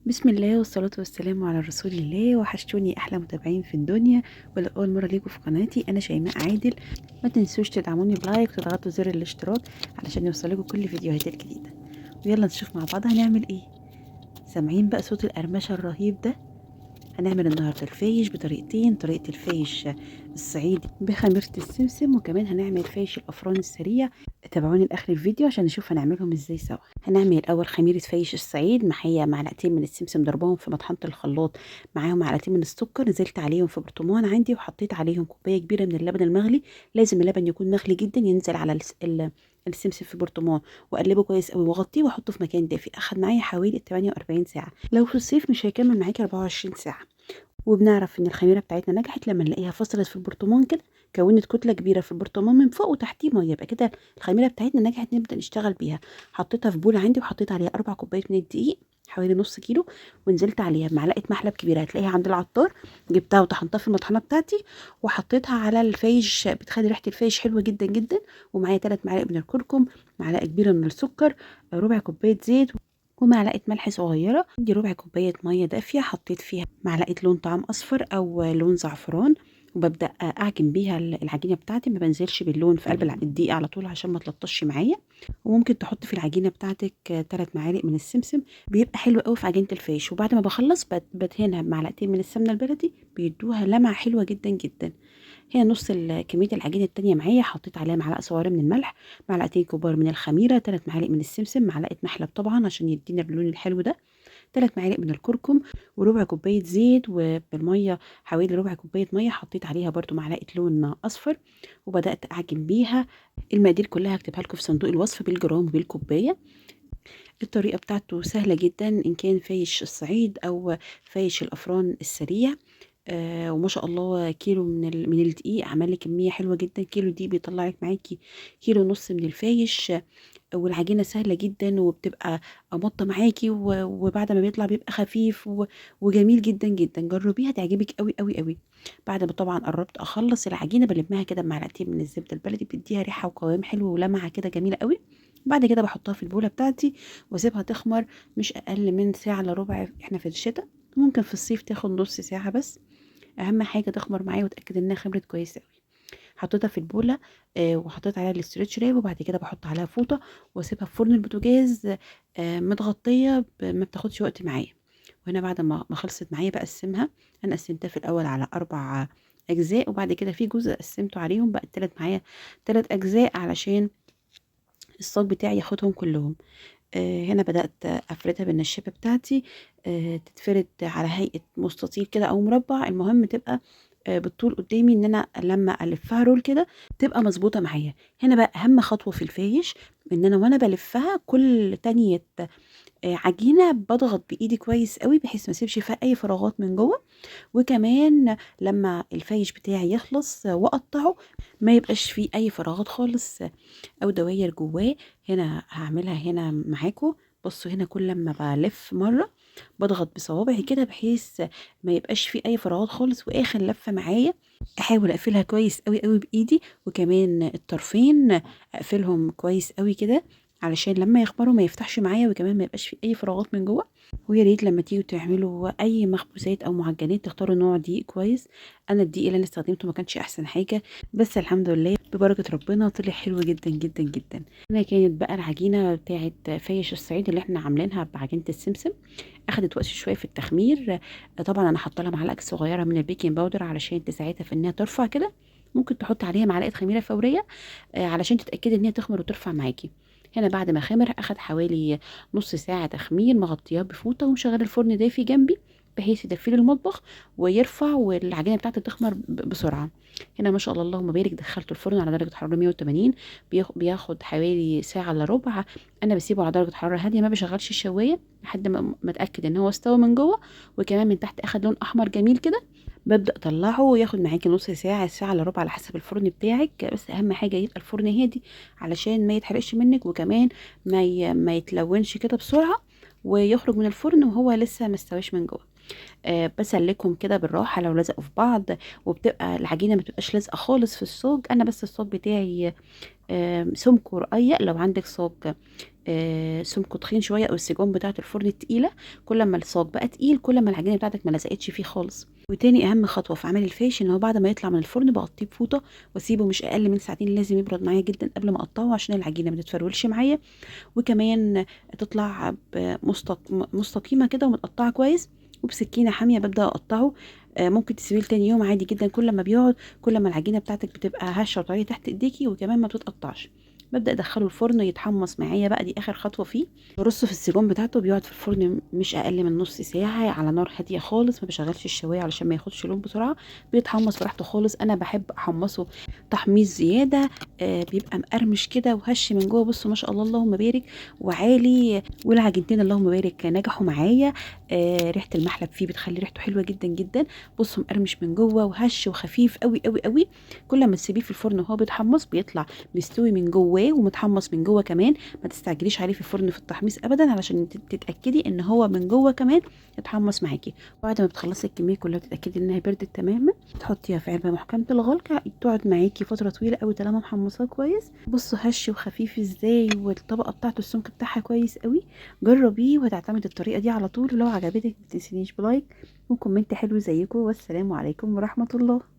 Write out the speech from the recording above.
بسم الله والصلاة والسلام على رسول الله. وحشتوني أحلى متابعين في الدنيا. ولو أول مرة ليكوا في قناتي أنا شيماء عادل، ما تنسوش تدعموني بلايك وتضغطوا زر الاشتراك علشان يوصلكوا كل فيديوهات الجديدة. ويلا نشوف مع بعض هنعمل ايه. سامعين بقى صوت القرمشة الرهيب ده؟ هنعمل النهاردة الفايش بطريقتين: طريقة الفايش الصعيدي بخميرة السمسم، وكمان هنعمل فايش الأفران السريع. تابعوني لآخر الفيديو عشان نشوف هنعملهم ازاي سوا. هنعمل الأول خميرة فايش الصعيد، معايا معلقتين من السمسم ضربهم في مطحنة الخلاط، معاهم معلقتين من السكر، نزلت عليهم في برطمان عندي وحطيت عليهم كوباية كبيرة من اللبن المغلي. لازم اللبن يكون مغلي جدا، ينزل على السمسم في برطمان، واقلبه كويس قوي واغطيه واحطه في مكان دافي. اخد معايا حوالي 48 ساعه، لو في الصيف مش هيكمل معاكي 24 ساعه. وبنعرف ان الخميره بتاعتنا نجحت لما نلاقيها فصلت في البرطمان كده، كونت كتله كبيره في البرطمان من فوق وتحتيه ميه، يبقى كده الخميره بتاعتنا نجحت نبدا نشتغل بيها. حطيتها في بول عندي وحطيت عليها 4 كوبايات من الدقيق، حوالي نص كيلو، ونزلت عليها بمعلقه محلب كبيره هتلاقيها عند العطار. جبتها وطحنتها في المطحنه بتاعتي وحطيتها على الفايش، بتخلي ريحه الفايش حلوه جدا جدا. ومعايا 3 معالق من الكركم، معلقه كبيره من السكر، ربع كوبايه زيت، ومعلقه ملح صغيره. دي ربع كوبايه ميه دافيه حطيت فيها معلقه لون طعام اصفر او لون زعفران، وببدا اعجن بيها العجينه بتاعتي. ما بنزلش باللون في قلب الدقيق على طول عشان ما تلطش معايا. وممكن تحط في العجينه بتاعتك 3 معالق من السمسم، بيبقى حلو قوي في عجينه الفيش. وبعد ما بخلص بدهنها بمعلقتين من السمنه البلدي، بيدوها لمعه حلوه جدا جدا. هي نص كمية العجينة التانية معايا، حطيت عليها معلقة صغيرة من الملح، معلقتين كبار من الخميرة، 3 معالق من السمسم، معلقة محلب طبعا عشان يدينا اللون الحلو ده، 3 معالق من الكركم، وربع كوباية زيت. وبالمية حوالي ربع كوباية مية حطيت عليها برضو معلقة لون أصفر، وبدأت أعجن بيها. المقادير كلها هكتبها لكم في صندوق الوصف بالجرام وبالكوباية. الطريقة بتاعته سهلة جدا، إن كان فايش الصعيد أو فايش الأفران السريع. وما شاء الله كيلو من الدقيق عمل لي كمية حلوة جدا. كيلو دي بيطلع لك معاكي كيلو ونص من الفايش. والعجينة سهلة جدا وبتبقى مطة معاكي، وبعد ما بيطلع بيبقى خفيف وجميل جدا جدا. جربيها تعجبك قوي قوي قوي. بعد ما طبعا قربت اخلص العجينة بلمها كده بمعلقتين من الزبدة البلدي، بتديها ريحة وقوام حلو ولمعة كده جميلة قوي. بعد كده بحطها في البولة بتاعتي واسيبها تخمر مش اقل من ساعة الا ربع. احنا في الشتاء، ممكن في الصيف تاخد نص ساعة بس. اهم حاجة تخمر معايا وتأكد انها خمرت كويس قوي. حطيتها في البوله، وحطيت عليها الاسترتش راب، وبعد كده بحط عليها فوطه واسيبها في فرن البوتاجاز متغطيه ما بتاخدش وقت معايا. وهنا بعد ما خلصت معايا بقسمها. انا قسمتها في الاول على 4 اجزاء، وبعد كده في جزء قسمته عليهم بقى التلات معايا 3 اجزاء علشان الصاج بتاعي ياخدهم كلهم. هنا بدأت أفردها بالنشابة بتاعتي، تتفرد على هيئة مستطيل كده أو مربع، المهم تبقى بالطول قدامي، ان انا لما الفها رول كده تبقى مظبوطه معايا. هنا بقى اهم خطوه في الفايش، ان انا وانا بلفها كل تانية عجينه بضغط بايدي كويس قوي بحيث ما اسيبش فيها اي فراغات من جوه. وكمان لما الفايش بتاعي يخلص واقطعه ما يبقاش فيه اي فراغات خالص او دواير جواه. هنا هعملها هنا معاكم. بصوا هنا كل لما بلف مره بضغط بصوابعي كده بحيث ما يبقاش فيه اي فراغات خالص. واخر لفه معايا احاول اقفلها كويس قوي قوي بايدي، وكمان الطرفين اقفلهم كويس قوي كده علشان لما يخمروا ما يفتحش معايا، وكمان ما يبقاش فيه اي فراغات من جوه. ويا ريت لما تيجوا تعملوا اي مخبوزات او معجنات تختاروا نوع دقيق كويس. انا الدقيق اللي انا استخدمته ما كانش احسن حاجه، بس الحمد لله ببركه ربنا طلع حلو جدا جدا جدا. هنا كانت بقى العجينه بتاعت فايش الصعيد اللي احنا عاملينها بعجينه السمسم، اخدت وقت شويه في التخمير. طبعا انا حاطه لها معلقه صغيره من البيكنج باودر علشان تساعدها في انها ترفع كده. ممكن تحط عليها معلقه خميره فوريه علشان تتاكدي ان هي تخمر وترفع معاكي. هنا بعد ما خمر اخد حوالي نص ساعه تخمير، مغطياه بفوطه ومشغله الفرن دافي جنبي بحيث يدفي لي المطبخ ويرفع والعجينه بتاعتي تخمر بسرعه. هنا ما شاء الله اللهم بارك دخلته الفرن على درجه حراره 180، بياخد حوالي ساعه الا ربع. انا بسيبه على درجه حراره هاديه، ما بشغلش الشوايه لحد ما اتاكد ان هو استوى من جوه وكمان من تحت اخد لون احمر جميل كده. ببدا اطلعه وياخد معاكي نص ساعه ساعه الا ربع على حسب الفرن بتاعك، بس اهم حاجه يبقى الفرن هادي علشان ما يتحرقش منك، وكمان ما يتلونش كده بسرعه ويخرج من الفرن وهو لسه ما استويش من جوه. بسلكهم كده بالراحه لو لزقوا في بعض، وبتبقى العجينه ما بتبقاش لازقه خالص في الصاج. انا بس الصاج بتاعي سمكه رقيق. لو عندك صاج سمكه تخين شويه، او السيجون بتاعه الفرن التقيله، كل ما الصاج بقى تقيل كل ما العجينه بتاعتك ما لزقتش فيه خالص. وتاني اهم خطوه في عمل الفيش ان هو بعد ما يطلع من الفرن بغطيه بفوطه واسيبه مش اقل من ساعتين. لازم يبرد معايا جدا قبل ما اقطعه عشان العجينه ما تتفرولش معايا، وكمان تطلع مستقيمه كده ومتقطعه كويس. وبسكينه حاميه ببدا اقطعه. ممكن تسيبيه تاني يوم عادي جدا. كل ما بيقعد كل ما العجينه بتاعتك بتبقى هشه وطريه تحت ايديكي، وكمان ما بتتقطعش. ببدا ادخله الفرن يتحمص معايا بقى، دي اخر خطوه فيه. برصه في السيجون بتاعته، بيقعد في الفرن مش اقل من نص ساعه على نار هاديه خالص. ما بشغلش الشوايه علشان ما ياخدش لون بسرعه. بيتحمص براحته خالص. انا بحب احمصه تحميص زياده. بيبقى مقرمش كده وهش من جوه. بصوا ما شاء الله اللهم بارك، وعالي. والعجينتين اللهم بارك نجحوا معايا. ريحه المحلب فيه بتخلي ريحته حلوه جدا جدا. بصوا مقرمش من جوه وهش وخفيف قوي قوي قوي. كل ما تسيبيه في الفرن وهو بيتحمص بيطلع مستوي من جواه ومتحمص من جوه كمان. ما تستعجليش عليه في الفرن في التحميص ابدا، علشان تتاكدي ان هو من جوه كمان اتحمص معاكي. بعد ما بتخلصي الكميه كلها وتتاكدي انها بردت تماما، تحطيها في علبه محكمه الغلق تقعد معاكي فتره طويله قوي طالما محمصاه كويس. بصوا هش وخفيف ازاي، والطبقه بتاعته السمك بتاعها كويس قوي. جربيه وهتعتمد الطريقه دي على طول. ولو عجبتك ما تنسينيش بلايك وكومنت حلو زيكم. والسلام عليكم ورحمه الله.